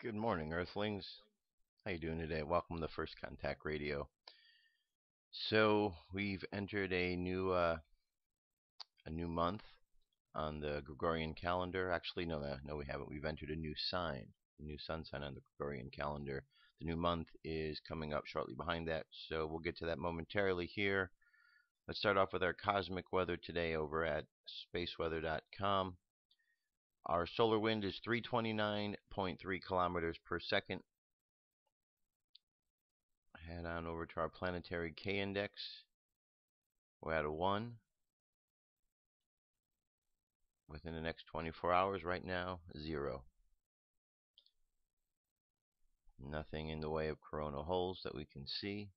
Good morning, Earthlings. How you doing today? Welcome to First Contact Radio. So we've entered a new month on the Gregorian calendar. Actually, no, we haven't. We've entered a new sun sign on the Gregorian calendar. The new month is coming up shortly behind that, so we'll get to that momentarily here. Let's start off with our cosmic weather today over at spaceweather.com. Our solar wind is 329.3 kilometers per second. Head on over to our planetary K index. We're at a 1. Within the next 24 hours right now, 0. Nothing in the way of coronal holes that we can see.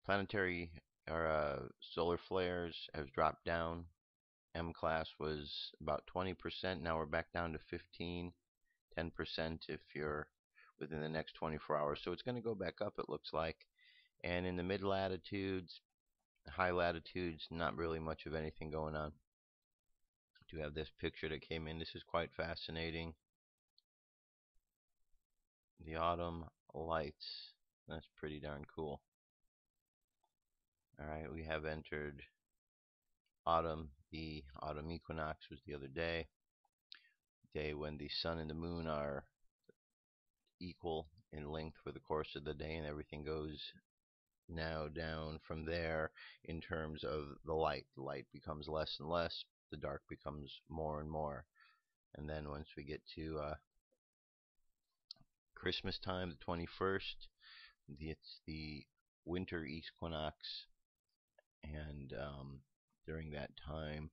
Planetary or solar flares have dropped down. M class was about 20%. Now we're back down to 15, 10% if you're within the next 24 hours. So it's going to go back up, it looks like. And in the mid latitudes, high latitudes, not really much of anything going on. I do have this picture that came in. This is quite fascinating. The autumn lights. That's pretty darn cool. Alright, we have entered autumn. The autumn equinox was the other day. Day when the sun and the moon are equal in length for the course of the day, and everything goes now down from there in terms of the light. The light becomes less and less. The dark becomes more and more. And then once we get to Christmas time, the 21st, it's the winter equinox, and during that time,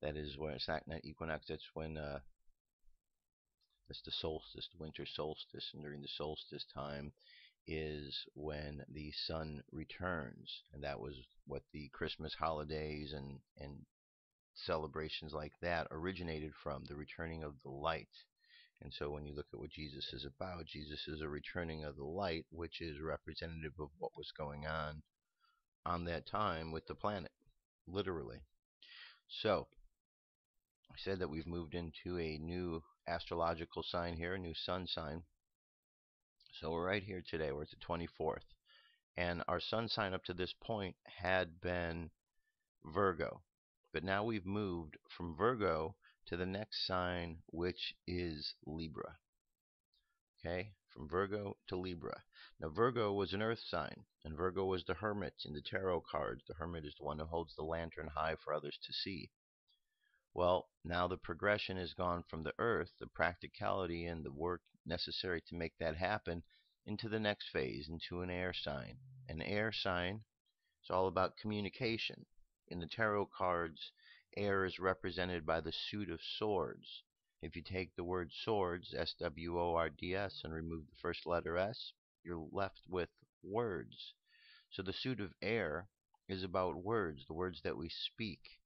that is when it's not equinox. That's when that's the solstice, the winter solstice, and during the solstice time is when the sun returns, and that was what the Christmas holidays and celebrations like that originated from, the returning of the light. And so when you look at what Jesus is about, Jesus is a returning of the light, which is representative of what was going on that time with the planet, literally. So I said that we've moved into a new astrological sign here, a new sun sign. So we're right here today. We're at the 24th. And our sun sign up to this point had been Virgo. But now we've moved from Virgo to the next sign, which is Libra. Okay, from Virgo to Libra. Now Virgo was an earth sign, and Virgo was the hermit in the tarot cards. The hermit is the one who holds the lantern high for others to see. Well, now the progression has gone from the earth, the practicality and the work necessary to make that happen, into the next phase, into an air sign. An air sign is all about communication. In the tarot cards, air is represented by the suit of swords. If you take the word swords, S-W-O-R-D-S, and remove the first letter S, you're left with words. So the suit of air is about words, the words that we speak.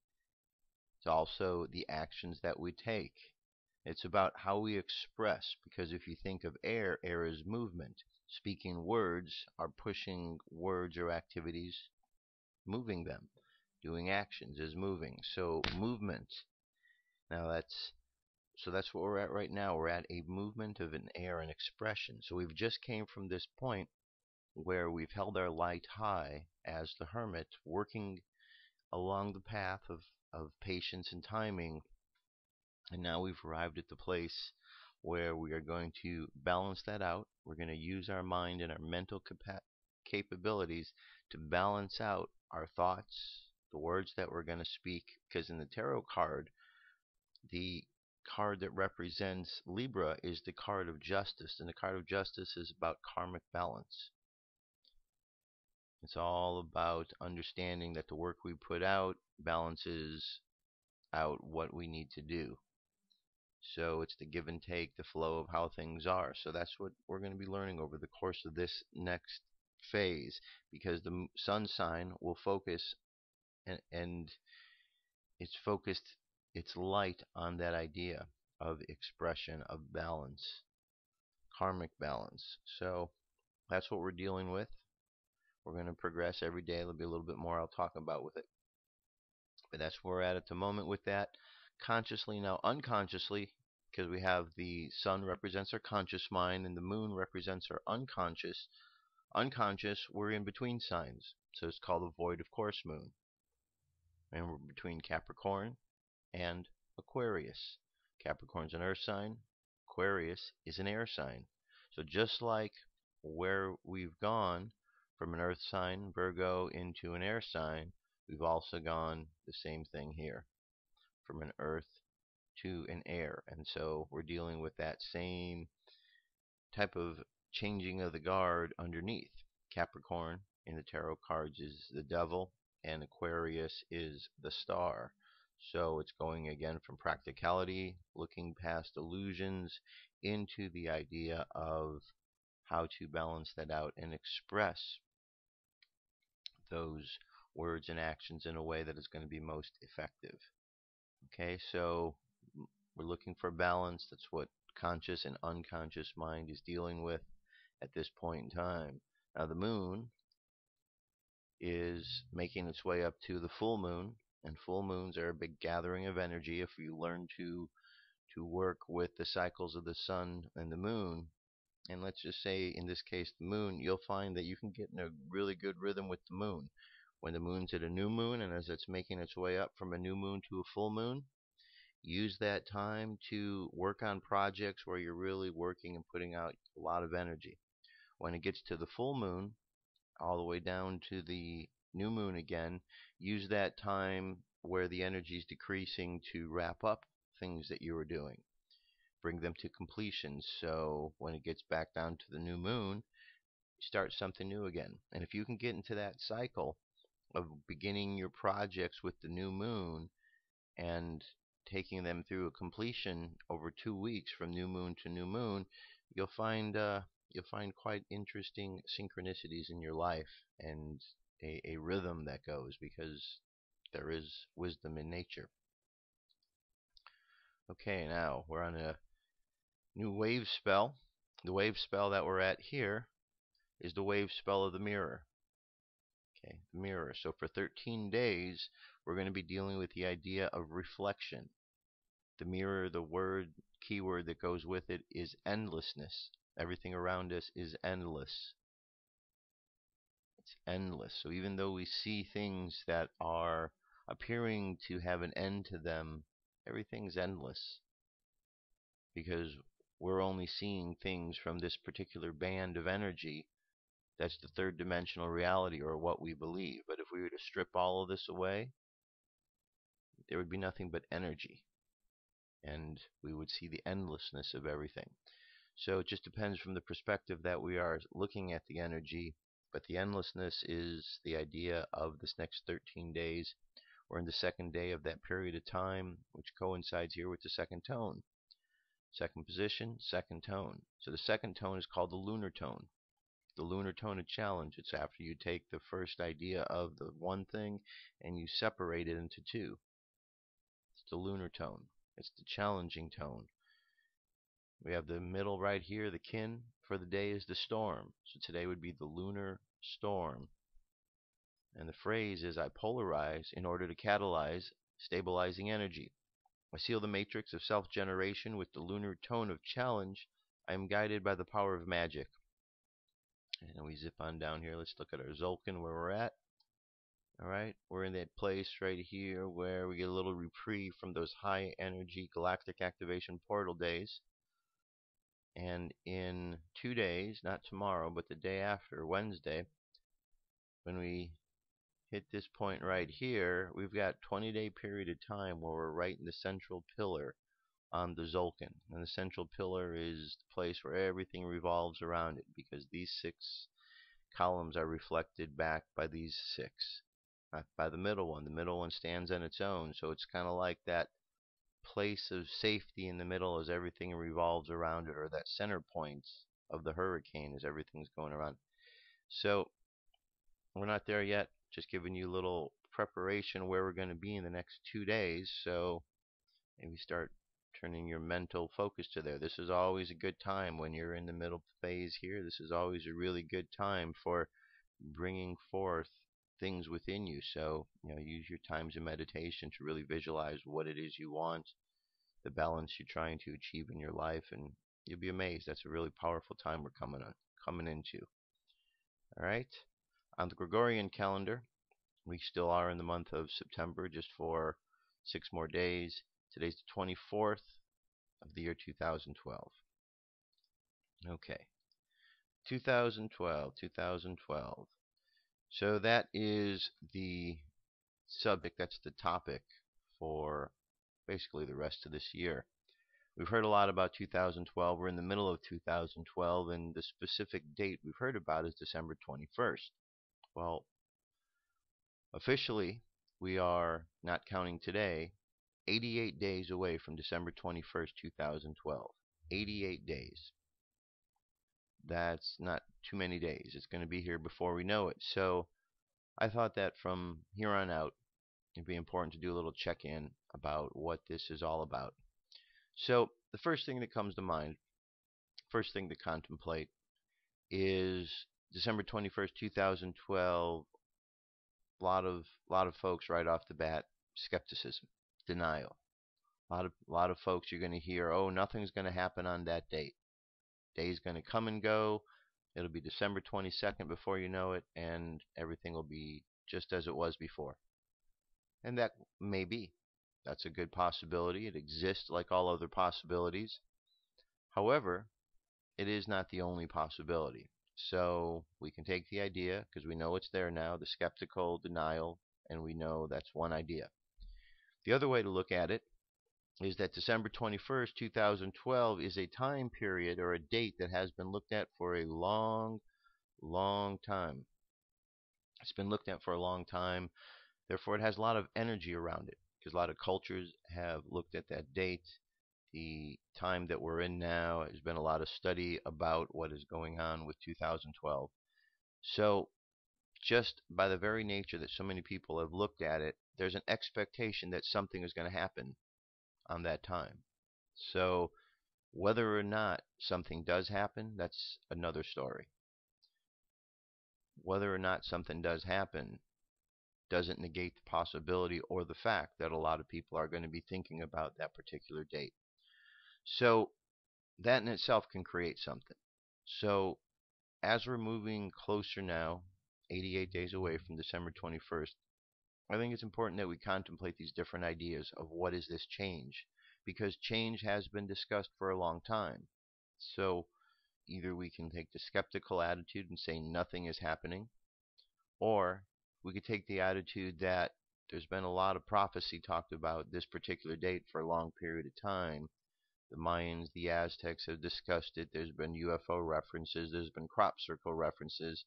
It's also the actions that we take. It's about how we express, because if you think of air, air is movement. Speaking words are pushing words or activities, moving them. Doing actions is moving. So movement. Now that's what we're at right now. We're at a movement of an air and expression. So we've just came from this point where we've held our light high as the hermit, working along the path of patience and timing, and now we've arrived at the place where we are going to balance that out. We're going to use our mind and our mental capabilities to balance out our thoughts, the words that we're going to speak, because in the tarot card, the card that represents Libra is the card of justice, and the card of justice is about karmic balance. It's all about understanding that the work we put out balances out what we need to do. So it's the give and take, the flow of how things are. So that's what we're going to be learning over the course of this next phase, because the sun sign will focus and it's focused its light on that idea of expression, of balance, karmic balance. So that's what we're dealing with. We're going to progress every day. There'll be a little bit more I'll talk about with it. But that's where we're at the moment with that. Consciously, now unconsciously, because we have the sun represents our conscious mind and the moon represents our unconscious. Unconscious, we're in between signs, so it's called the void of course moon. And we're between Capricorn and Aquarius. Capricorn's an earth sign, Aquarius is an air sign. So just like where we've gone from an earth sign, Virgo, into an air sign, we've also gone the same thing here, from an earth to an air. And so we're dealing with that same type of changing of the guard underneath. Capricorn in the tarot cards is the devil, and Aquarius is the star. So it's going again from practicality, looking past illusions, into the idea of how to balance that out and express those words and actions in a way that is going to be most effective. Okay, so we're looking for balance. That's what conscious and unconscious mind is dealing with at this point in time. Now the moon is making its way up to the full moon, and full moons are a big gathering of energy. If you learn to work with the cycles of the sun and the moon, and let's just say in this case the moon, you'll find that you can get in a really good rhythm with the moon. When the moon's at a new moon, and as it's making its way up from a new moon to a full moon, use that time to work on projects where you're really working and putting out a lot of energy. When it gets to the full moon, all the way down to the new moon again, use that time where the energy is decreasing to wrap up things that you were doing. Bring them to completion. So when it gets back down to the new moon, start something new again. And if you can get into that cycle of beginning your projects with the new moon and taking them through a completion over 2 weeks from new moon to new moon, you'll find quite interesting synchronicities in your life, and a rhythm that goes, because there is wisdom in nature. Okay, now we're on a new wave spell. The wave spell that we're at here is the wave spell of the mirror. Okay, the mirror. So for 13 days, we're going to be dealing with the idea of reflection. The mirror, the keyword that goes with it is endlessness. Everything around us is endless. It's endless. So even though we see things that are appearing to have an end to them, everything's endless, because we're only seeing things from this particular band of energy. That's the third dimensional reality, or what we believe. But if we were to strip all of this away, there would be nothing but energy, and we would see the endlessness of everything. So it just depends from the perspective that we are looking at the energy, but the endlessness is the idea of this next 13 days. We're in the second day of that period of time, which coincides here with the second tone. Second position, second tone. So the second tone is called the lunar tone. The lunar tone of challenge. It's after you take the first idea of the one thing and you separate it into two. It's the lunar tone. It's the challenging tone. We have the middle right here, the kin for the day is the storm. So today would be the lunar storm. And the phrase is, I polarize in order to catalyze stabilizing energy. I seal the matrix of self-generation with the lunar tone of challenge. I am guided by the power of magic. And we zip on down here. Let's look at our Zolkin, where we're at. Alright, we're in that place right here where we get a little reprieve from those high energy galactic activation portal days. And in 2 days, not tomorrow, but the day after, Wednesday, when we hit this point right here, we've got a 20-day period of time where we're right in the central pillar on the Zolkin. And the central pillar is the place where everything revolves around it, because these 6 columns are reflected back by these 6, not by the middle one. The middle one stands on its own, so it's kind of like that place of safety in the middle as everything revolves around it, or that center point of the hurricane as everything's going around. So we're not there yet, just giving you a little preparation where we're going to be in the next 2 days. So maybe start turning your mental focus to there. This is always a good time when you're in the middle phase here. This is always a really good time for bringing forth things within you. So use your times of meditation to really visualize what it is you want, the balance you're trying to achieve in your life, and you'll be amazed. That's a really powerful time we're coming into. All right. On the Gregorian calendar, we still are in the month of September, just for 6 more days. Today's the 24th of the year 2012. Okay. 2012. So that is the subject, that's the topic for basically the rest of this year. We've heard a lot about 2012. We're in the middle of 2012, and the specific date we've heard about is December 21st. Well, officially, we are, not counting today, 88 days away from December 21st, 2012. 88 days. That's not too many days. It's going to be here before we know it. So I thought that from here on out, it'd be important to do a little check-in about what this is all about. So the first thing that comes to mind, first thing to contemplate, is December 21st, 2012. A lot of folks right off the bat, skepticism, denial. A lot of folks you're going to hear, oh, nothing's going to happen on that date. Day's going to come and go. It'll be December 22nd before you know it, and everything will be just as it was before. And that may be. That's a good possibility. It exists like all other possibilities. However, it is not the only possibility. So we can take the idea, because we know it's there now, the skeptical denial, and we know that's one idea. The other way to look at it is that December 21st, 2012 is a time period or a date that has been looked at for a long, long time. It's been looked at for a long time. Therefore, it has a lot of energy around it, because a lot of cultures have looked at that date. The time that we're in now, has been a lot of study about what is going on with 2012. So just by the very nature that so many people have looked at it, there's an expectation that something is going to happen on that time. So whether or not something does happen, that's another story. Whether or not something does happen doesn't negate the possibility or the fact that a lot of people are going to be thinking about that particular date. So that in itself can create something. So as we're moving closer now, 88 days away from December 21st, I think it's important that we contemplate these different ideas of what is this change, because change has been discussed for a long time. So either we can take the skeptical attitude and say nothing is happening, or we could take the attitude that there's been a lot of prophecy talked about this particular date for a long period of time. The Mayans, the Aztecs have discussed it. There's been UFO references. There's been crop circle references.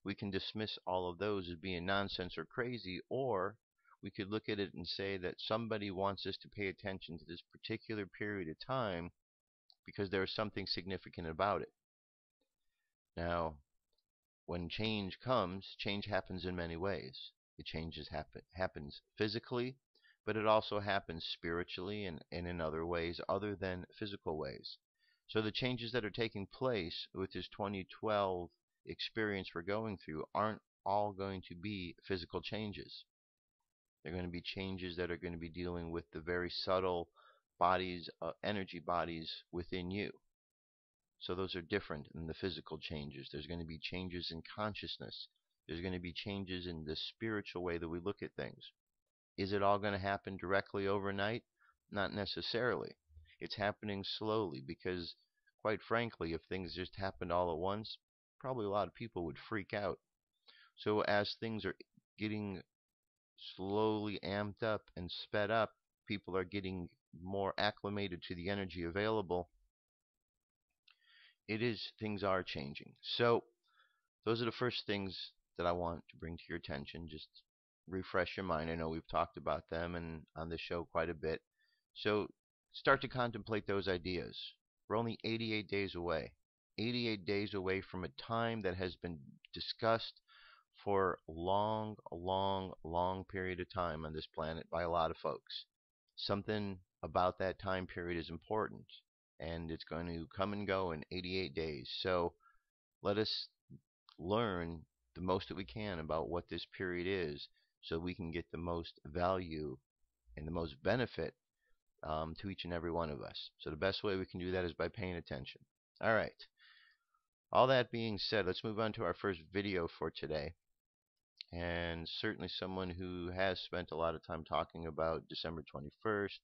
We can dismiss all of those as being nonsense or crazy, or we could look at it and say that somebody wants us to pay attention to this particular period of time because there's something significant about it. Now, when change comes, change happens in many ways. It happens physically, but it also happens spiritually and in other ways other than physical ways. So the changes that are taking place with this 2012 experience we're going through aren't all going to be physical changes. They're going to be changes that are going to be dealing with the very subtle bodies, energy bodies within you. So those are different than the physical changes. There's going to be changes in consciousness. There's going to be changes in the spiritual way that we look at things. Is it all going to happen directly overnight? Not necessarily. It's happening slowly because, quite frankly, if things just happened all at once, probably a lot of people would freak out. So as things are getting slowly amped up and sped up, people are getting more acclimated to the energy available. Things are changing. So those are the first things that I want to bring to your attention. Just refresh your mind. I know we've talked about them and on the show quite a bit. So start to contemplate those ideas. We're only 88 days away. 88 days away from a time that has been discussed for a long, long period of time on this planet by a lot of folks. Something about that time period is important, and it's going to come and go in 88 days. So let us learn the most that we can about what this period is so we can get the most value and the most benefit to each and every one of us. So the best way we can do that is by paying attention. All right. All that being said, let's move on to our first video for today. And certainly someone who has spent a lot of time talking about December 21st,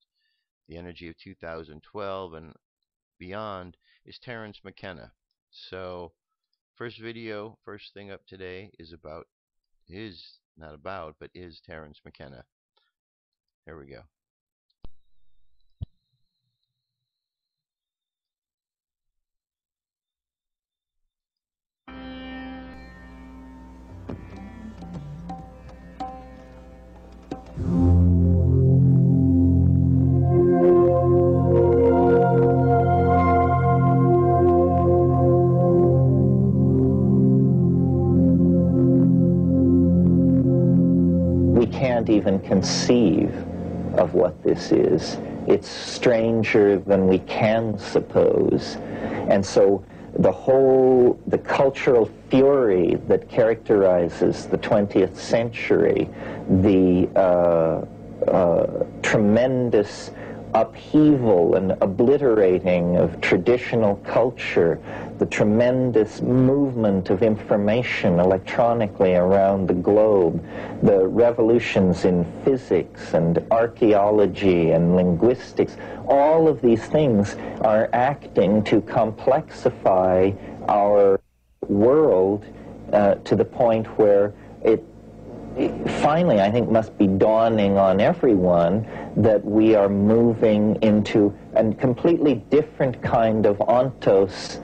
the energy of 2012 and beyond, is Terence McKenna. So first thing up today is Terence McKenna. Here we go. Can't even conceive of what this is. It's stranger than we can suppose. And so the cultural fury that characterizes the 20th century, the tremendous upheaval and obliterating of traditional culture, the tremendous movement of information electronically around the globe, the revolutions in physics and archaeology and linguistics, all of these things are acting to complexify our world to the point where it finally, I think, must be dawning on everyone that we are moving into a completely different kind of ontos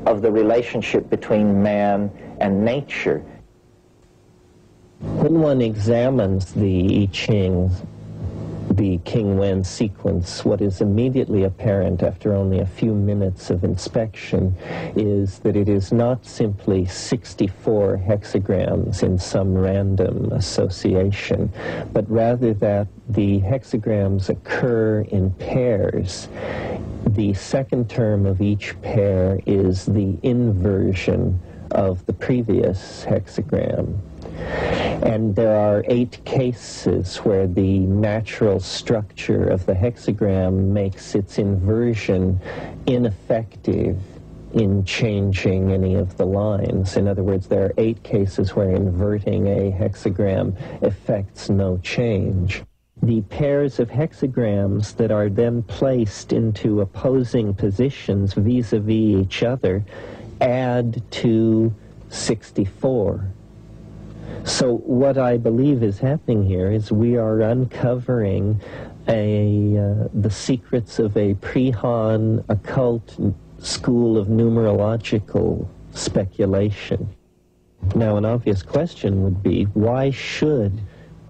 of the relationship between man and nature. When one examines the I Ching, the King Wen sequence, what is immediately apparent after only a few minutes of inspection is that it is not simply 64 hexagrams in some random association, but rather that the hexagrams occur in pairs. The second term of each pair is the inversion of the previous hexagram. And there are 8 cases where the natural structure of the hexagram makes its inversion ineffective in changing any of the lines. In other words, there are 8 cases where inverting a hexagram affects no change. The pairs of hexagrams that are then placed into opposing positions vis-a-vis each other add to 64. So what I believe is happening here is we are uncovering the secrets of a pre-Han occult school of numerological speculation. Now, an obvious question would be, why should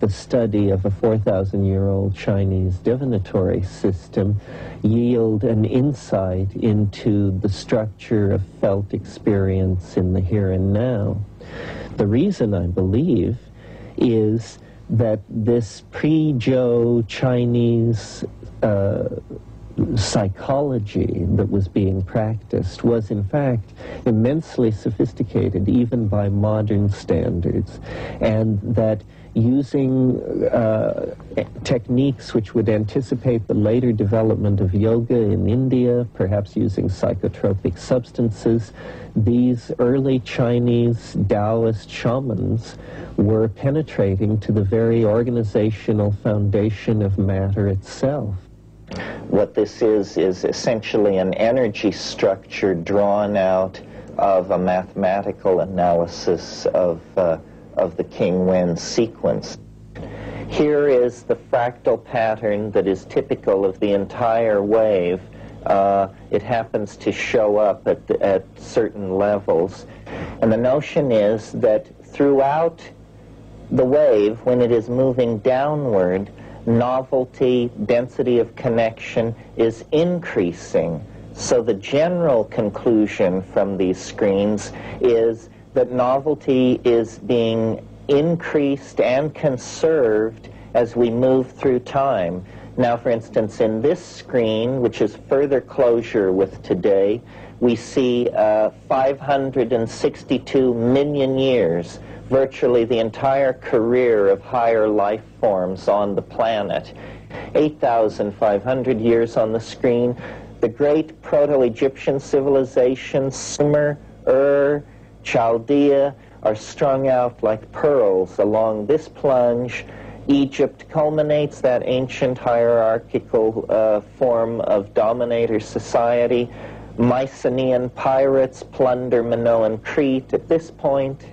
the study of a 4,000-year-old Chinese divinatory system yield an insight into the structure of felt experience in the here and now? The reason, I believe, is that this pre-Zhou Chinese psychology that was being practiced was, in fact, immensely sophisticated, even by modern standards, and that using techniques which would anticipate the later development of yoga in India, perhaps using psychotropic substances, these early Chinese Taoist shamans were penetrating to the very organizational foundation of matter itself. What this is essentially an energy structure drawn out of a mathematical analysis of the King Wen sequence. Here is the fractal pattern that is typical of the entire wave. It happens to show up at certain levels. And the notion is that throughout the wave, when it is moving downward, novelty, density of connection is increasing. So the general conclusion from these screens is that novelty is being increased and conserved as we move through time. Now, for instance, in this screen, which is further closure with today, we see 562 million years, virtually the entire career of higher life forms on the planet. 8,500 years on the screen. The great Proto-Egyptian civilizations, Sumer, Ur, Chaldea, are strung out like pearls along this plunge. Egypt culminates that ancient hierarchical form of dominator society. Mycenaean pirates plunder Minoan Crete at this point.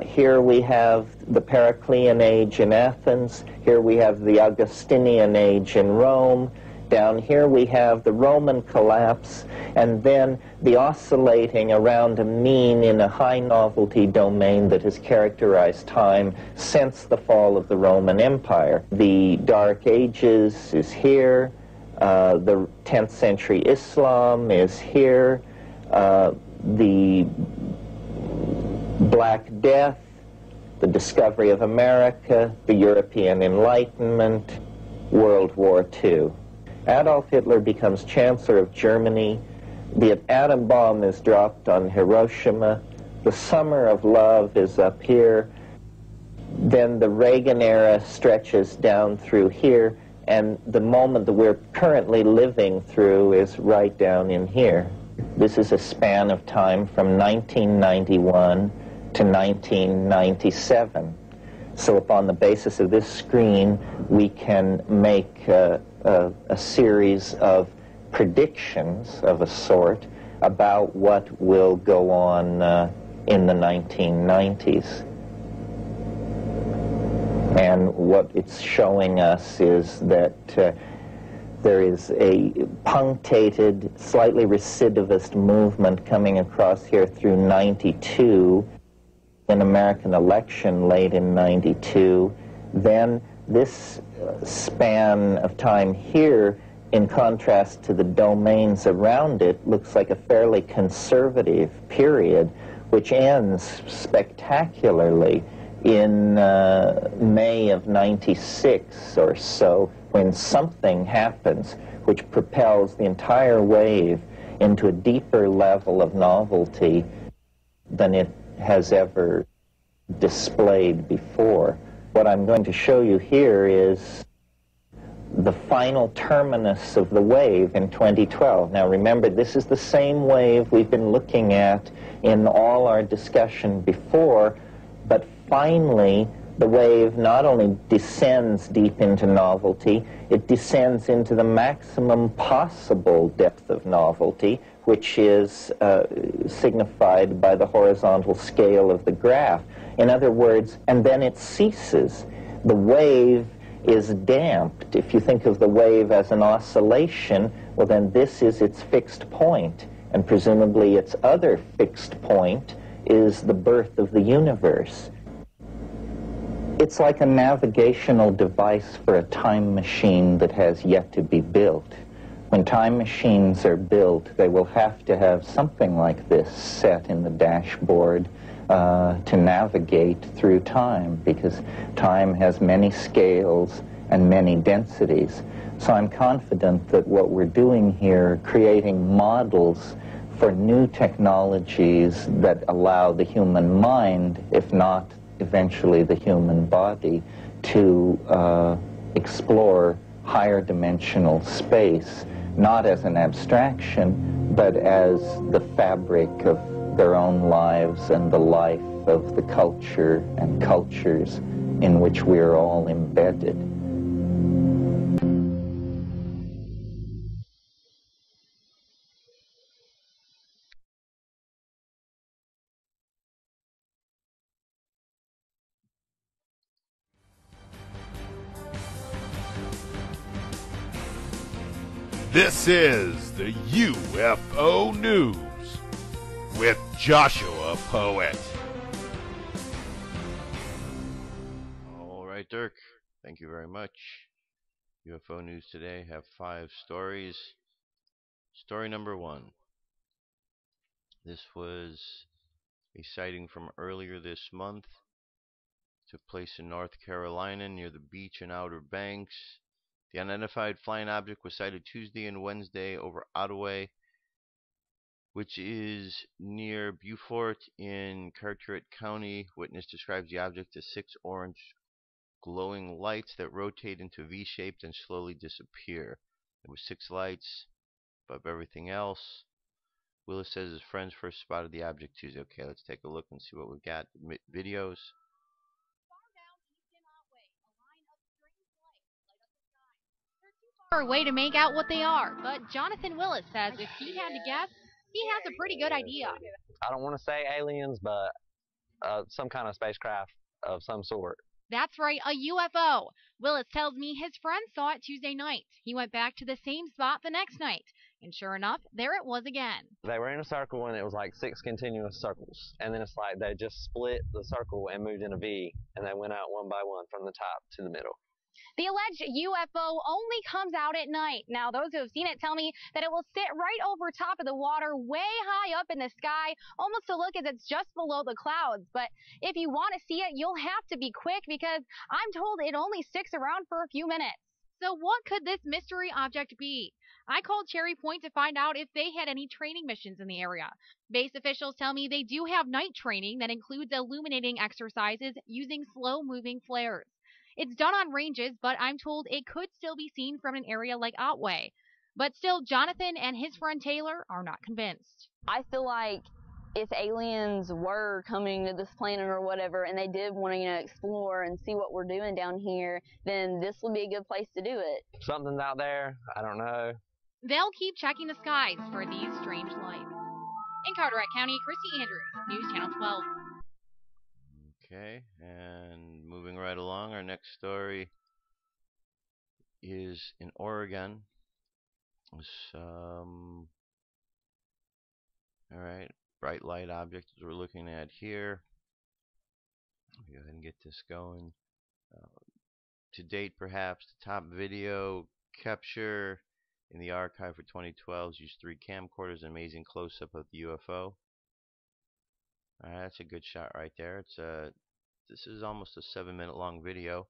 Here we have the Periclean age in Athens. Here we have the Augustinian age in Rome. Down here we have the Roman collapse, and then the oscillating around a mean in a high novelty domain that has characterized time since the fall of the Roman Empire. The Dark Ages is here. The 10th century Islam is here. The Black Death, the discovery of America, the European Enlightenment, World War II. Adolf Hitler becomes Chancellor of Germany. The atom bomb is dropped on Hiroshima. The summer of love is up here. Then the Reagan era stretches down through here, and the moment that we're currently living through is right down in here. This is a span of time from 1991 to 1997. So upon the basis of this screen, we can make a series of predictions of a sort about what will go on in the 1990s. And what it's showing us is that there is a punctated, slightly recidivist movement coming across here through 92, an American election late in 92. Then this span of time here, in contrast to the domains around it, looks like a fairly conservative period, which ends spectacularly in May of 96 or so, when something happens which propels the entire wave into a deeper level of novelty than it has ever displayed before. What I'm going to show you here is the final terminus of the wave in 2012. Now remember, this is the same wave we've been looking at in all our discussion before, but finally the wave not only descends deep into novelty, it descends into the maximum possible depth of novelty, which is signified by the horizontal scale of the graph. In other words, and then it ceases. The wave is damped. If you think of the wave as an oscillation, well then this is its fixed point, and presumably its other fixed point is the birth of the universe. It's like a navigational device for a time machine that has yet to be built. When time machines are built, they will have to have something like this set in the dashboard to navigate through time, because time has many scales and many densities. So I'm confident that what we're doing here, creating models for new technologies that allow the human mind, if not eventually the human body, to explore higher dimensional space, not as an abstraction, but as the fabric of their own lives and the life of the culture and cultures in which we are all embedded. This is the UFO News with Joshua Poet. All right, Dirk. Thank you very much. UFO News today have 5 stories. Story number 1. This was a sighting from earlier this month. Took place in North Carolina near the beach and Outer Banks. The unidentified flying object was sighted Tuesday and Wednesday over Ottawa, which is near Beaufort in Carteret County. Witness describes the object as 6 orange glowing lights that rotate into V-shaped and slowly disappear. There were 6 lights above everything else. Willis says his friends first spotted the object Tuesday. Okay, let's take a look and see what we've got. Videos. Far away to make out what they are, but Jonathan Willis says if he had to guess, he has a pretty good idea. I don't want to say aliens, but some kind of spacecraft of some sort. That's right, a UFO. Willis tells me his friend saw it Tuesday night. He went back to the same spot the next night, and sure enough, there it was again. They were in a circle, and it was like 6 continuous circles. And then it's like they just split the circle and moved in a V, and they went out one by one from the top to the middle. The alleged UFO only comes out at night. Now, those who have seen it tell me that it will sit right over top of the water, way high up in the sky, almost to look as it's just below the clouds. But if you want to see it, you'll have to be quick because I'm told it only sticks around for a few minutes. So what could this mystery object be? I called Cherry Point to find out if they had any training missions in the area. Base officials tell me they do have night training that includes illuminating exercises using slow-moving flares. It's done on ranges, but I'm told it could still be seen from an area like Otway. But still, Jonathan and his friend Taylor are not convinced. I feel like if aliens were coming to this planet or whatever, and they did want to, explore and see what we're doing down here, then this would be a good place to do it. Something's out there. I don't know. They'll keep checking the skies for these strange lights. In Carteret County, Christy Andrews, News Channel 12. Okay, and moving right along, our next story is in Oregon. Alright, bright light object we're looking at here. Let me go ahead and get this going. To date, perhaps, the top video capture in the archive for 2012 used 3 camcorders, an amazing close-up of the UFO. Alright, that's a good shot right there. This is almost a 7-minute long video,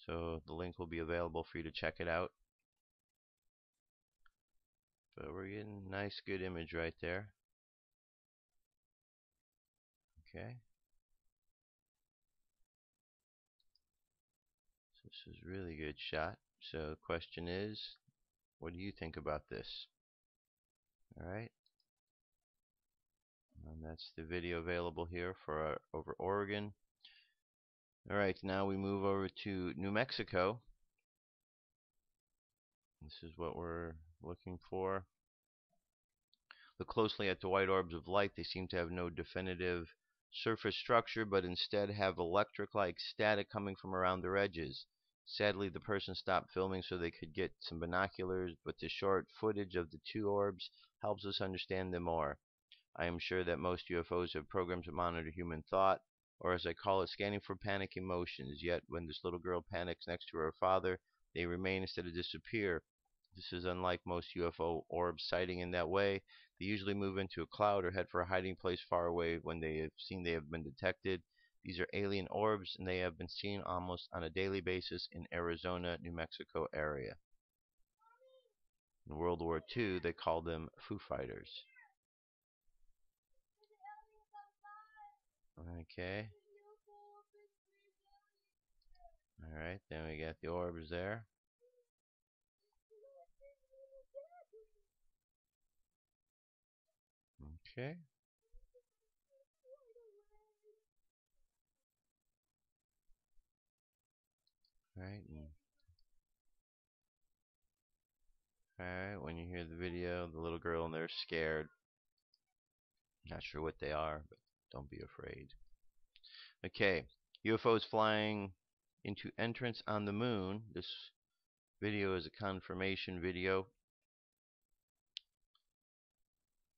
so the link will be available for you to check it out. But we're getting a nice, good image right there. Okay. So this is a really good shot. So the question is, what do you think about this? Alright. And that's the video available here for over Oregon. Alright, now we move over to New Mexico. This is what we're looking for. Look closely at the white orbs of light. They seem to have no definitive surface structure, but instead have electric-like static coming from around their edges. Sadly, the person stopped filming so they could get some binoculars, but the short footage of the 2 orbs helps us understand them more. I am sure that most UFOs have programs to monitor human thought, or as I call it, scanning for panic emotions. Yet, when this little girl panics next to her father, they remain instead of disappear. This is unlike most UFO orb sighting in that way. They usually move into a cloud or head for a hiding place far away when they have seen they have been detected. These are alien orbs, and they have been seen almost on a daily basis in Arizona, New Mexico area. In World War II, they called them Foo Fighters. Okay. Alright, then we got the orbs there. Okay. Alright, when you hear the video, the little girl and they're scared. Not sure what they are, but don't be afraid. Okay, UFOs flying into entrance on the moon. This video is a confirmation video.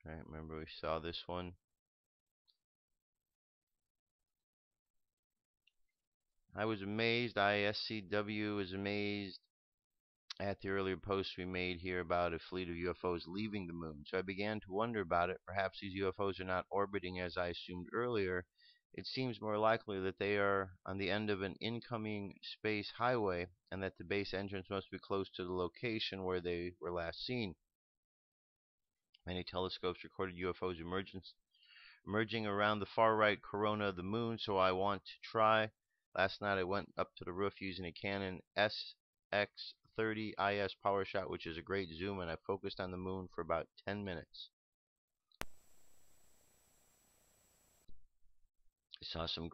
Alright, remember we saw this one. I was amazed, ISCW was amazed at the earlier post we made here about a fleet of UFOs leaving the moon. So I began to wonder about it. Perhaps these UFOs are not orbiting as I assumed earlier. It seems more likely that they are on the end of an incoming space highway, and that the base entrance must be close to the location where they were last seen. Many telescopes recorded UFOs emerging around the far right corona of the moon, so I want to try Last night I went up to the roof using a Canon SX30 IS power shot, which is a great zoom, and I focused on the moon for about 10 minutes. I saw some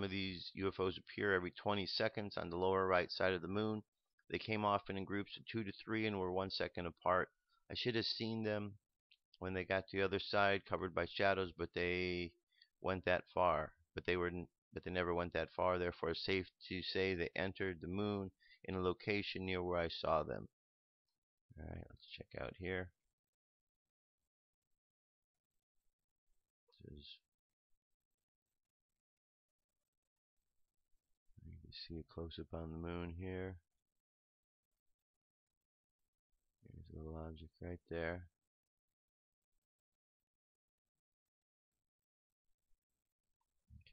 of these UFOs appear every 20 seconds on the lower right side of the moon. They came often in groups of 2 to 3 and were 1 second apart. I should have seen them when they got to the other side, covered by shadows, but they went that far. But they never went that far. Therefore, it's safe to say they entered the moon in a location near where I saw them. All right, let's check out here. This is, you can see a close up on the moon here. There's a little object right there.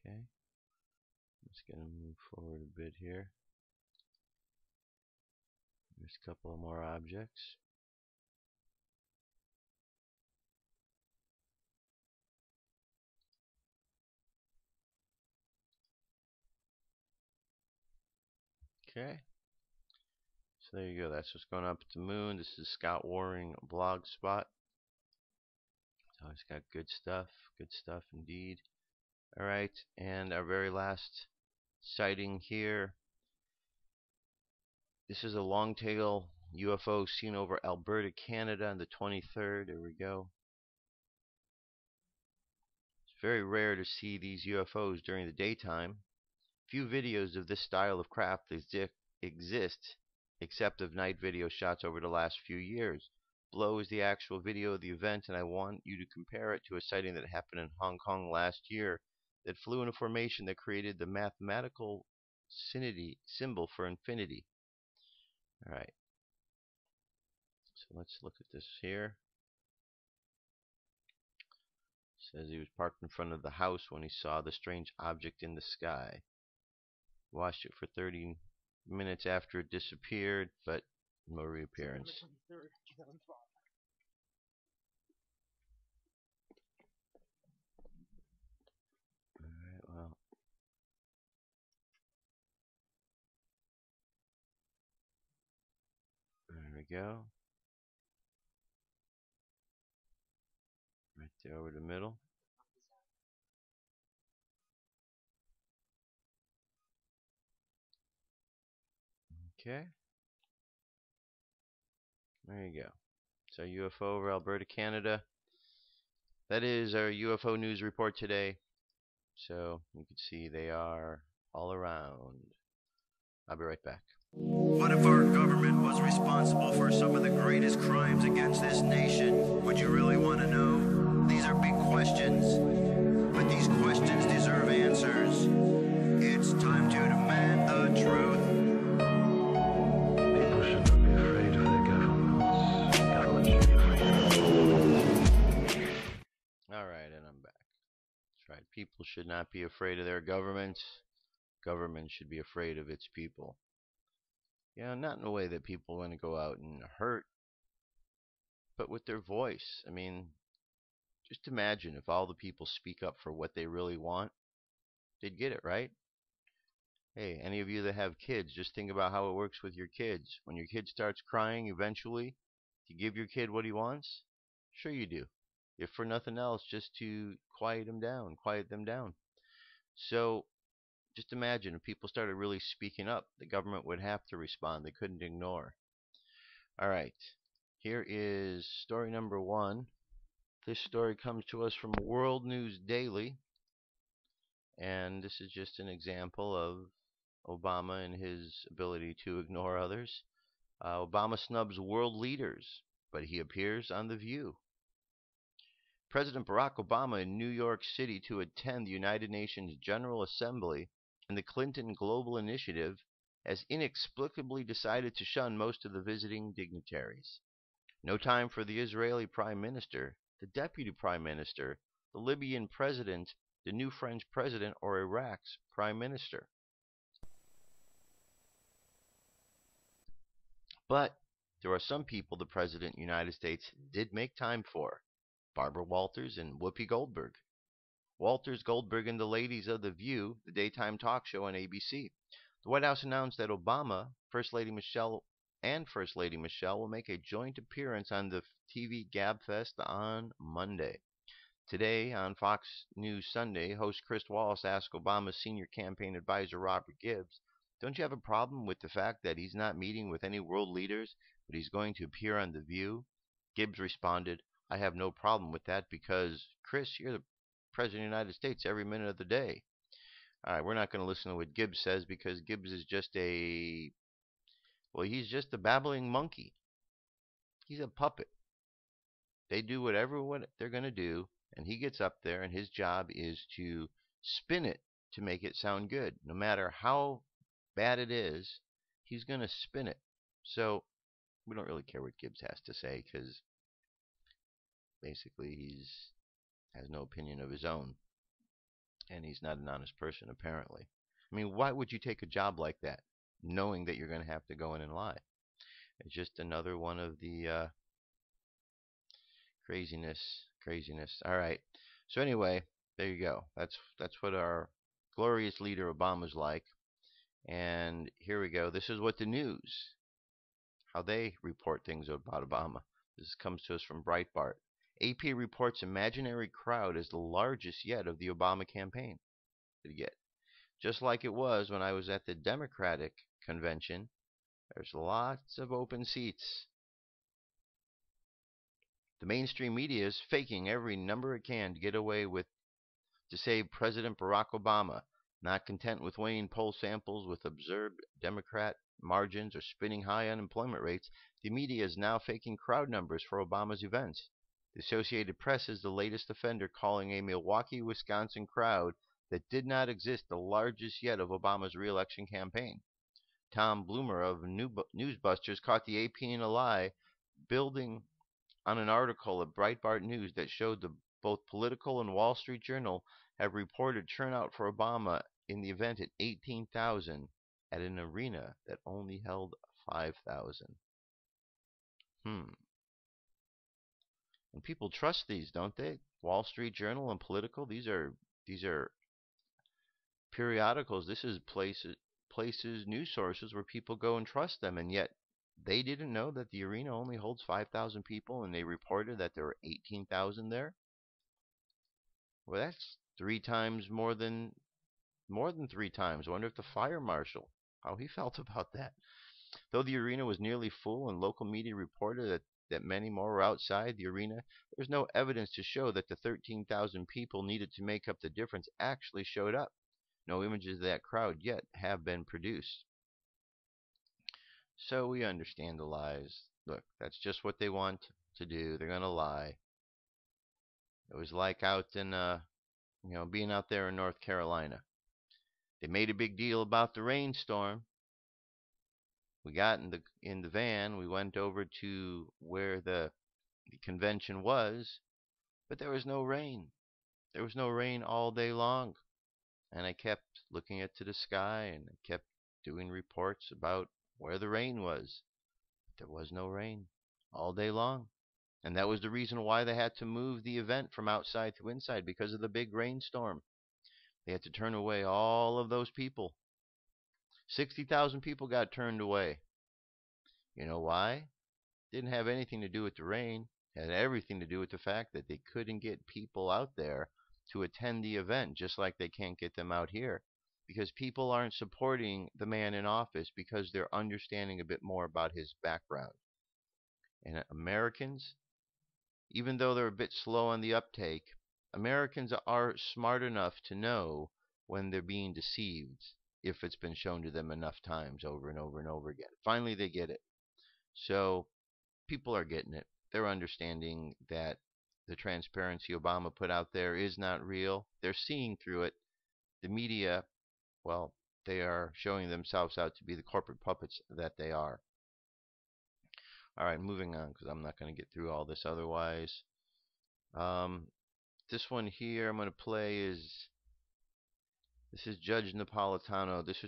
Okay, I'm just gonna move forward a bit here. There's a couple more objects. Okay, so there you go. That's what's going up at the moon. This is Scott Waring blog spot. So it's got good stuff indeed. All right, and our very last sighting here. This is a long-tail UFO seen over Alberta, Canada on the 23rd. There we go. It's very rare to see these UFOs during the daytime. Few videos of this style of craft exist, except of night video shots over the last few years. Below is the actual video of the event, and I want you to compare it to a sighting that happened in Hong Kong last year that flew in a formation that created the mathematical symbol for infinity. All right, so let's look at this here. It says he was parked in front of the house when he saw the strange object in the sky. Watched it for 30 minutes after it disappeared, but no reappearance. Alright, well. There we go. Right there over the middle. Okay. There you go. So UFO over Alberta, Canada. That is our UFO news report today. So you can see they are all around. I'll be right back. What if our government was responsible for some of the greatest crimes against this nation? Would you really want to know? These are big questions, but these questions deserve answers. It's time to demand the truth. People should not be afraid of their governments. Governments should be afraid. Alright, and I'm back. That's right. People should not be afraid of their governments. Government should be afraid of its people. Yeah, not in a way that people want to go out and hurt, but with their voice. I mean, just imagine if all the people speak up for what they really want, they'd get it, right? Hey, any of you that have kids, just think about how it works with your kids. When your kid starts crying, eventually, you give your kid what he wants? Sure you do. If for nothing else, just to quiet them down. So, just imagine if people started really speaking up, the government would have to respond. They couldn't ignore. All right, here is story number 1. This story comes to us from World News Daily, and this is just an example of Obama and his ability to ignore others. Obama snubs world leaders, but he appears on The View. President Barack Obama in New York City to attend the United Nations General Assembly and the Clinton Global Initiative has inexplicably decided to shun most of the visiting dignitaries. No time for the Israeli Prime Minister, the Deputy Prime Minister, the Libyan President, the new French President, or Iraq's Prime Minister. But there are some people the President of the United States did make time for. Barbara Walters and Whoopi Goldberg. Walters, Goldberg, and the ladies of The View, the daytime talk show on ABC. The White House announced that Obama, First Lady Michelle will make a joint appearance on the TV Gabfest on Monday. Today, on Fox News Sunday, host Chris Wallace asked Obama's senior campaign advisor Robert Gibbs, "Don't you have a problem with the fact that he's not meeting with any world leaders, but he's going to appear on The View?" Gibbs responded, "I have no problem with that because, Chris, you're the President of the United States every minute of the day." All right, we're not going to listen to what Gibbs says because Gibbs is just he's just a babbling monkey. He's a puppet. They do whatever they're going to do, and he gets up there, and his job is to spin it to make it sound good. No matter how bad it is, he's going to spin it. So we don't really care what Gibbs has to say because basically he has no opinion of his own, and he's not an honest person apparently. I mean, why would you take a job like that, knowing that you're going to have to go in and lie? It's just another one of the craziness. All right. So anyway, there you go. That's what our glorious leader Obama's like. And here we go. This is what the news, how they report things about Obama. This comes to us from Breitbart. AP reports imaginary crowd is the largest yet of the Obama campaign. Did you get? Just like it was when I was at the Democratic convention, there's lots of open seats. The mainstream media is faking every number it can to get away with to save President Barack Obama. Not content with weighing poll samples with observed Democrat margins or spinning high unemployment rates, the media is now faking crowd numbers for Obama's events. The Associated Press is the latest offender, calling a Milwaukee, Wisconsin crowd that did not exist the largest yet of Obama's re-election campaign. Tom Bloomer of Newsbusters caught the AP in a lie, building on an article at Breitbart News that showed both Political and Wall Street Journal have reported turnout for Obama in the event at 18,000 at an arena that only held 5,000. And people trust these, don't they? Wall Street Journal and Political, these are periodicals. This is places, news sources where people go and trust them, and yet they didn't know that the arena only holds 5,000 people, and they reported that there were 18,000 there. Well, that's 3 times more than 3 times. I wonder if the fire marshal, how he felt about that. Though the arena was nearly full and local media reported that many more were outside the arena, there's no evidence to show that the 13,000 people needed to make up the difference actually showed up. No images of that crowd yet have been produced. So we understand the lies. Look, that's just what they want to do. They're going to lie. It was like out in, being out there in North Carolina. They made a big deal about the rainstorm. We got in the van. We went over to where the convention was, but there was no rain. There was no rain all day long. And I kept looking to the sky, and I kept doing reports about where the rain was. There was no rain all day long. And that was the reason why they had to move the event from outside to inside, because of the big rainstorm. They had to turn away all of those people. 60,000 people got turned away. You know why? Didn't have anything to do with the rain. It had everything to do with the fact that they couldn't get people out there to attend the event, just like they can't get them out here, because people aren't supporting the man in office because they're understanding a bit more about his background. And Americans, even though they're a bit slow on the uptake, Americans are smart enough to know when they're being deceived if it's been shown to them enough times over and over and over again. Finally, they get it. So people are getting it. They're understanding that the transparency Obama put out there is not real. They're seeing through it. The media, well, they are showing themselves out to be the corporate puppets that they are. All right, moving on, because I'm not going to get through all this otherwise. This one here I'm going to play this is Judge Napolitano. This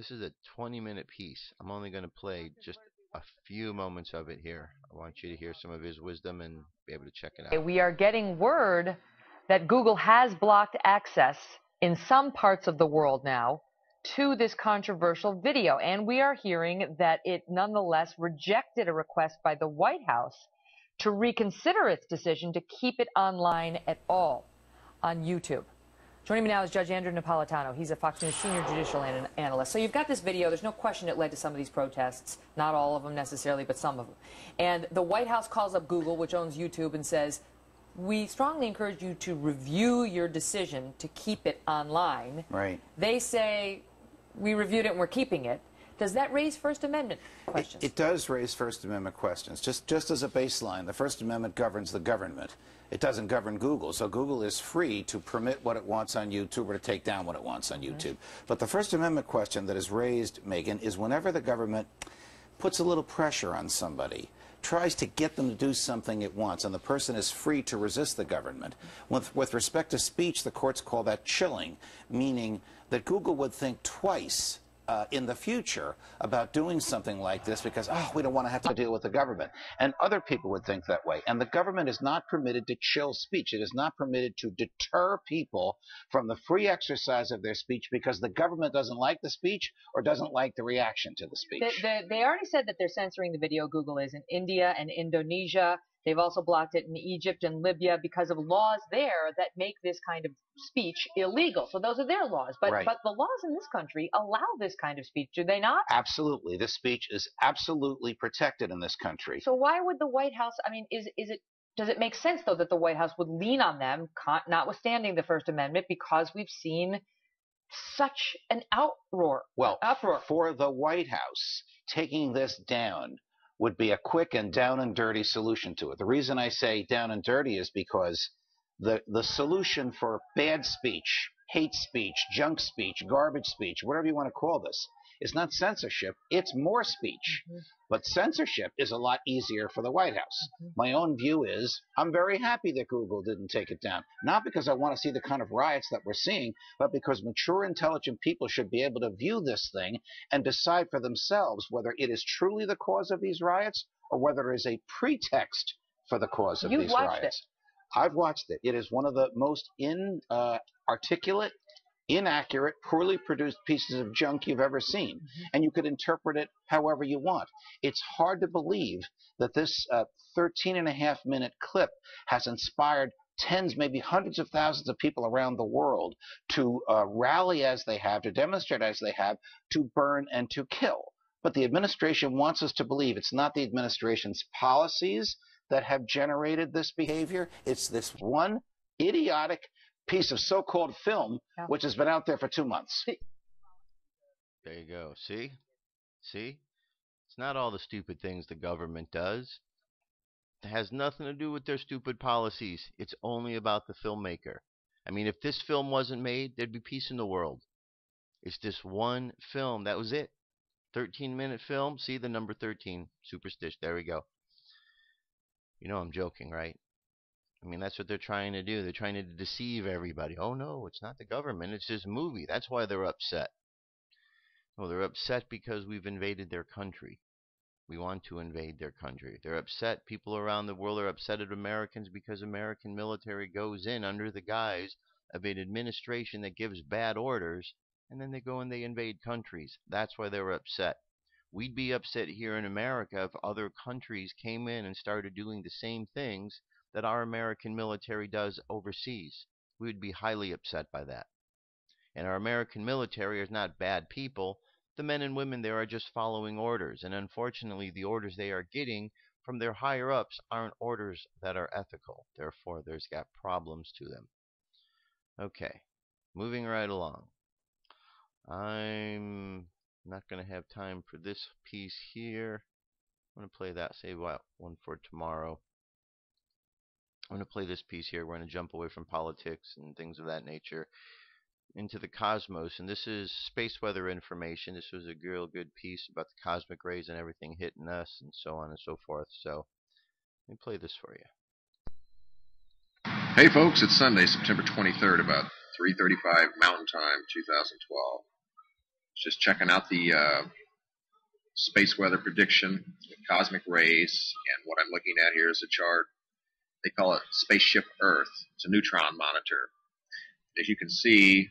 is a 20-minute piece. I'm only going to play just a few moments of it here. I want you to hear some of his wisdom and be able to check it out. We are getting word that Google has blocked access in some parts of the world now to this controversial video. And we are hearing that it nonetheless rejected a request by the White House to reconsider its decision to keep it online at all on YouTube. Joining me now is Judge Andrew Napolitano. He's a Fox News senior judicial analyst. So you've got this video. There's no question it led to some of these protests. Not all of them necessarily, but some of them. And the White House calls up Google, which owns YouTube, and says, we strongly encourage you to review your decision to keep it online. Right. They say, we reviewed it and we're keeping it. Does that raise First Amendment questions? It does raise First Amendment questions. Just as a baseline, the First Amendment governs the government. It doesn't govern Google. So Google is free to permit what it wants on YouTube or to take down what it wants on YouTube. But the First Amendment question that is raised, Megan, is whenever the government puts a little pressure on somebody, tries to get them to do something it wants, and the person is free to resist the government. With respect to speech, the courts call that chilling, meaning that Google would think twice in the future about doing something like this because, oh, we don't want to have to deal with the government. And other people would think that way. And the government is not permitted to chill speech. It is not permitted to deter people from the free exercise of their speech because the government doesn't like the speech or doesn't like the reaction to the speech. They already said that they're censoring the video. Google is in India and Indonesia. They've also blocked it in Egypt and Libya because of laws there that make this kind of speech illegal. So those are their laws. But the laws in this country allow this kind of speech, do they not? Absolutely. This speech is absolutely protected in this country. So why would the White House, I mean, does it make sense, though, that the White House would lean on them, notwithstanding the First Amendment, because we've seen such an uproar? Well, for the White House, taking this down would be a quick and down and dirty solution to it. The reason I say down and dirty is because the solution for bad speech, hate speech, junk speech, garbage speech, whatever you want to call this, is not censorship, it's more speech. But censorship is a lot easier for the White House. My own view is I'm very happy that Google didn't take it down. Not because I want to see the kind of riots that we're seeing, but because mature, intelligent people should be able to view this thing and decide for themselves whether it is truly the cause of these riots or whether it is a pretext for the cause of these riots. I've watched it. It is one of the most inarticulate, inaccurate, poorly produced pieces of junk you've ever seen. And you could interpret it however you want. It's hard to believe that this 13.5-minute clip has inspired tens, maybe hundreds of thousands of people around the world to rally as they have, to demonstrate as they have, to burn and to kill. But the administration wants us to believe it's not the administration's policies that have generated this behavior. It's this one idiotic piece of so-called film which has been out there for 2 months. There you go. See? It's not all the stupid things the government does. It has nothing to do with their stupid policies. It's only about the filmmaker. I mean, if this film wasn't made, there'd be peace in the world. It's this one film. That was it. 13-minute film. See the number 13. Superstition. There we go. You know I'm joking, right? I mean, that's what they're trying to do. They're trying to deceive everybody. Oh, no, it's not the government. It's this movie. That's why they're upset. Well, they're upset because we've invaded their country. We want to invade their country. They're upset. People around the world are upset at Americans because American military goes in under the guise of an administration that gives bad orders, and then they go and they invade countries. That's why they're upset. We'd be upset here in America if other countries came in and started doing the same things that our American military does overseas. We would be highly upset by that. And our American military is not bad people. The men and women there are just following orders. And unfortunately, the orders they are getting from their higher-ups aren't orders that are ethical. Therefore, there's got problems to them. Okay, moving right along. I'm not going to have time for this piece here. I'm going to play that, save one for tomorrow. I'm going to play this piece here. We're going to jump away from politics and things of that nature into the cosmos. And this is space weather information. This was a real good piece about the cosmic rays and everything hitting us and so on and so forth. So let me play this for you. Hey folks, it's Sunday, September 23rd, about 3:35 Mountain Time, 2012. Just checking out the space weather prediction with cosmic rays, and what I'm looking at here is a chart They call it Spaceship Earth. It's a neutron monitor. As you can see,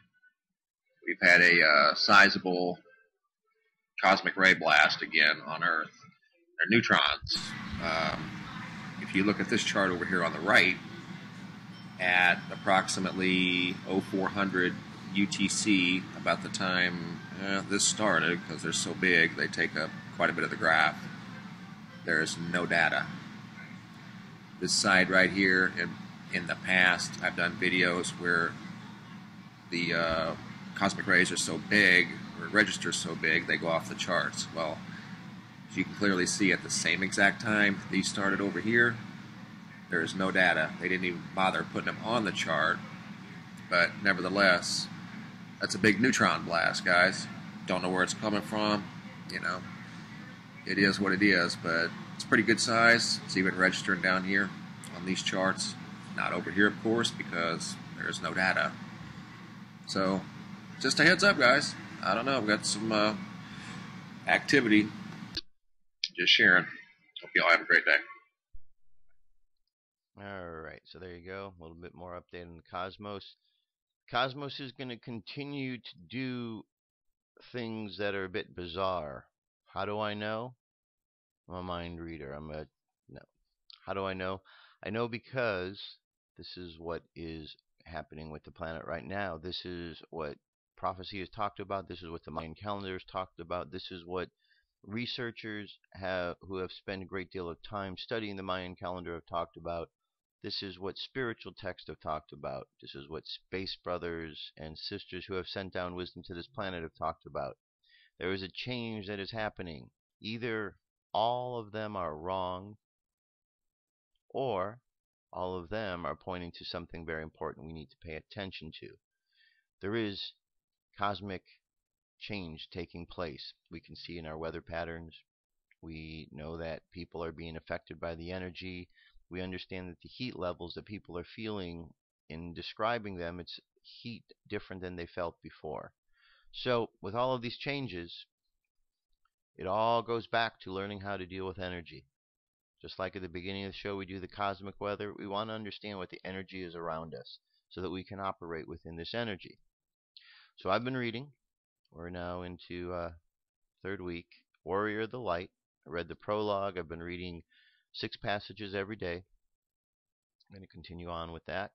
we've had a sizable cosmic ray blast again on Earth. They're neutrons. If you look at this chart over here on the right, at approximately 0400 UTC, about the time this started, because they're so big, they take up quite a bit of the graph, there is no data. This side right here, in the past, I've done videos where the cosmic rays are so big, or registers so big, they go off the charts. Well, as you can clearly see, at the same exact time these started over here, there is no data. They didn't even bother putting them on the chart, but nevertheless, that's a big neutron blast, guys. Don't know where it's coming from, you know. It is what it is, but it's pretty good size. It's even registering down here on these charts. Not over here, of course, because there's no data. So, just a heads up, guys. I don't know. We've got some activity. Just sharing. Hope you all have a great day. Alright, so there you go. A little bit more update on the cosmos. Cosmos is going to continue to do things that are a bit bizarre. How do I know? I'm a mind reader. No. How do I know? I know because this is what is happening with the planet right now. This is what prophecy has talked about. This is what the Mayan calendar has talked about. This is what researchers who have spent a great deal of time studying the Mayan calendar have talked about. This is what spiritual texts have talked about. This is what space brothers and sisters who have sent down wisdom to this planet have talked about. There is a change that is happening. Either all of them are wrong, or all of them are pointing to something very important we need to pay attention to. There is cosmic change taking place. We can see in our weather patterns. We know that people are being affected by the energy. We understand that the heat levels that people are feeling, in describing them, it's heat different than they felt before. So with all of these changes, it all goes back to learning how to deal with energy. Just like at the beginning of the show we do the cosmic weather, we want to understand what the energy is around us so that we can operate within this energy. So I've been reading. We're now into third week. Warrior of the Light. I read the prologue. I've been reading 6 passages every day. I'm going to continue on with that.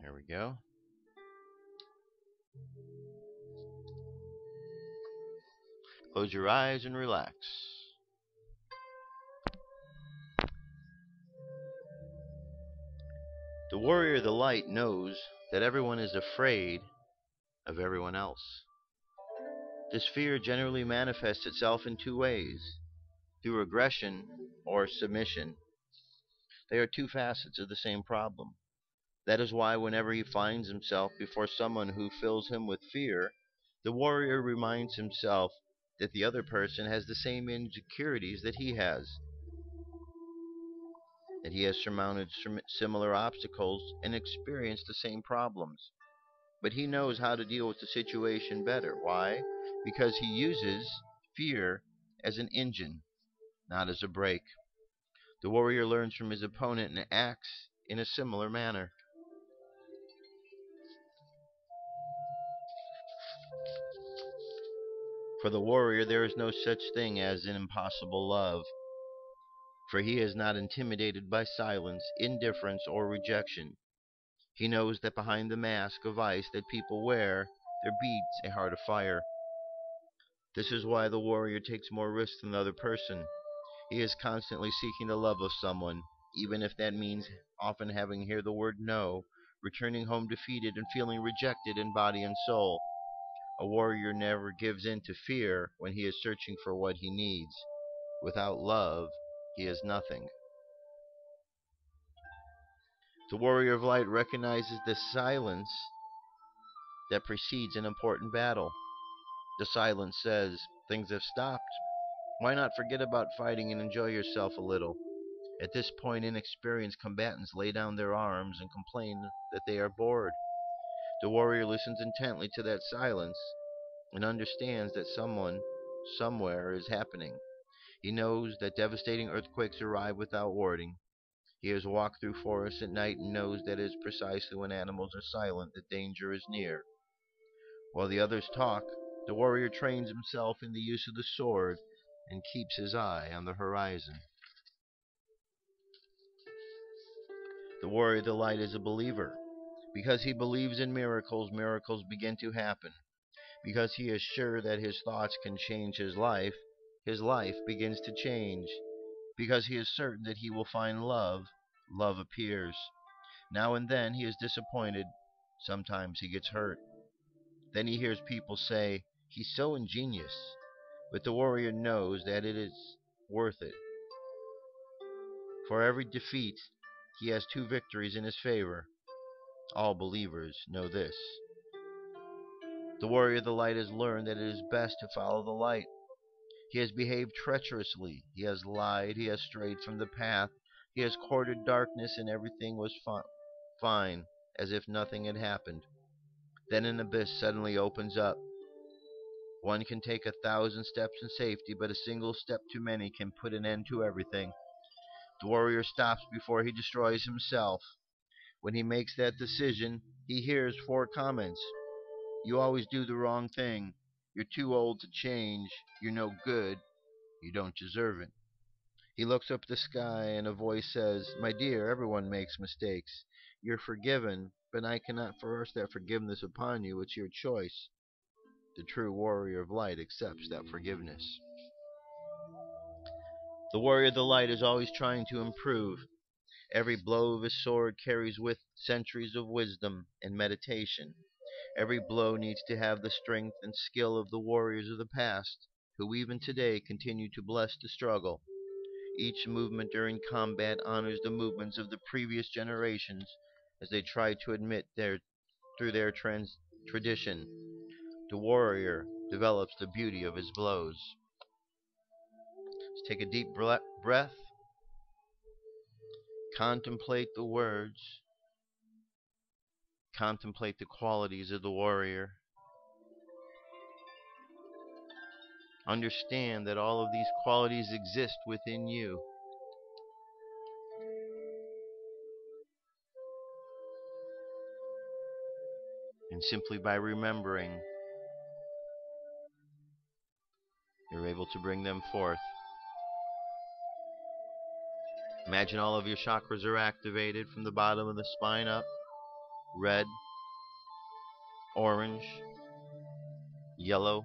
There we go. Close your eyes and relax. The Warrior of the Light knows that everyone is afraid of everyone else. This fear generally manifests itself in 2 ways, through aggression or submission. They are 2 facets of the same problem. That is why whenever he finds himself before someone who fills him with fear, the warrior reminds himself that the other person has the same insecurities that he has, that he has surmounted similar obstacles and experienced the same problems. But he knows how to deal with the situation better. Why? Because he uses fear as an engine, not as a brake. The warrior learns from his opponent and acts in a similar manner. For the warrior, there is no such thing as an impossible love, for he is not intimidated by silence, indifference, or rejection. He knows that behind the mask of ice that people wear, there beats a heart of fire. This is why the warrior takes more risks than the other person. He is constantly seeking the love of someone, even if that means often having to hear the word no, returning home defeated and feeling rejected in body and soul. A warrior never gives in to fear when he is searching for what he needs. Without love, he is nothing. The warrior of light recognizes the silence that precedes an important battle. The silence says, things have stopped. Why not forget about fighting and enjoy yourself a little? At this point, inexperienced combatants lay down their arms and complain that they are bored. The warrior listens intently to that silence and understands that someone, somewhere, is happening. He knows that devastating earthquakes arrive without warning. He has walked through forests at night and knows that it is precisely when animals are silent that danger is near. While the others talk, the warrior trains himself in the use of the sword and keeps his eye on the horizon. The warrior of the light is a believer. Because he believes in miracles, miracles begin to happen. Because he is sure that his thoughts can change his life begins to change. Because he is certain that he will find love, love appears. Now and then he is disappointed. Sometimes he gets hurt. Then he hears people say, "He's so ingenious." But the warrior knows that it is worth it. For every defeat, he has 2 victories in his favor. All believers know this. The warrior of the light has learned that it is best to follow the light. He has behaved treacherously. He has lied. He has strayed from the path. He has courted darkness, and everything was fine, as if nothing had happened. Then an abyss suddenly opens up. One can take 1,000 steps in safety, but a single step too many can put an end to everything. The warrior stops before he destroys himself. When he makes that decision, he hears 4 comments. "You always do the wrong thing. You're too old to change. You're no good. You don't deserve it." He looks up at the sky and a voice says, "My dear, everyone makes mistakes. You're forgiven, but I cannot force that forgiveness upon you. It's your choice." The true warrior of light accepts that forgiveness. The warrior of the light is always trying to improve. Every blow of his sword carries with centuries of wisdom and meditation. Every blow needs to have the strength and skill of the warriors of the past, who even today continue to bless the struggle. Each movement during combat honors the movements of the previous generations as they try to admit through their tradition. The warrior develops the beauty of his blows. Let's take a deep breath. Contemplate the words. Contemplate the qualities of the warrior. Understand that all of these qualities exist within you. And simply by remembering, you're able to bring them forth. Imagine all of your chakras are activated from the bottom of the spine up. Red, orange, yellow,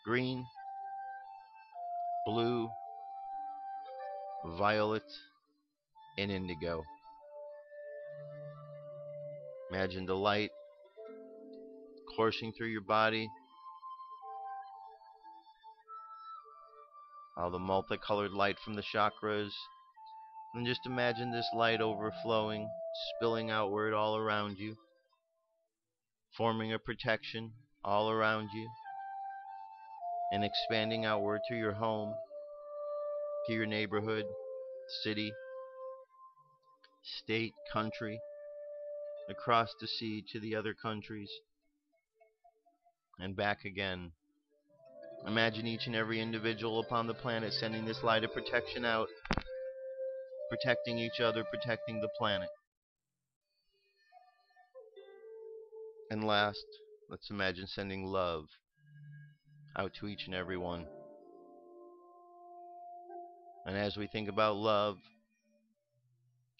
green, blue, violet, and indigo. Imagine the light coursing through your body. All the multicolored light from the chakras. And just imagine this light overflowing, spilling outward all around you, forming a protection all around you, and expanding outward to your home, to your neighborhood, city, state, country, across the sea to the other countries, and back again. Imagine each and every individual upon the planet sending this light of protection out, protecting each other, protecting the planet. And last, let's imagine sending love out to each and every one. And as we think about love,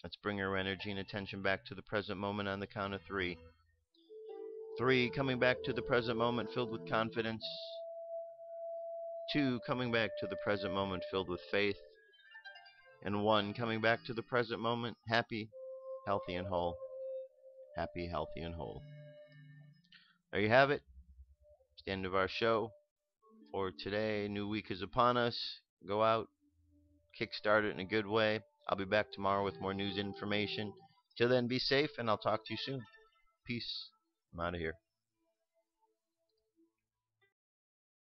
let's bring our energy and attention back to the present moment on the count of 3. 3, coming back to the present moment filled with confidence. 2, coming back to the present moment filled with faith. And 1, coming back to the present moment happy, healthy, and whole. Happy, healthy, and whole. There you have it. It's the end of our show for today. New week is upon us. Go out, kickstart it in a good way. I'll be back tomorrow with more news and information. Till then, be safe, and I'll talk to you soon. Peace. I'm out of here.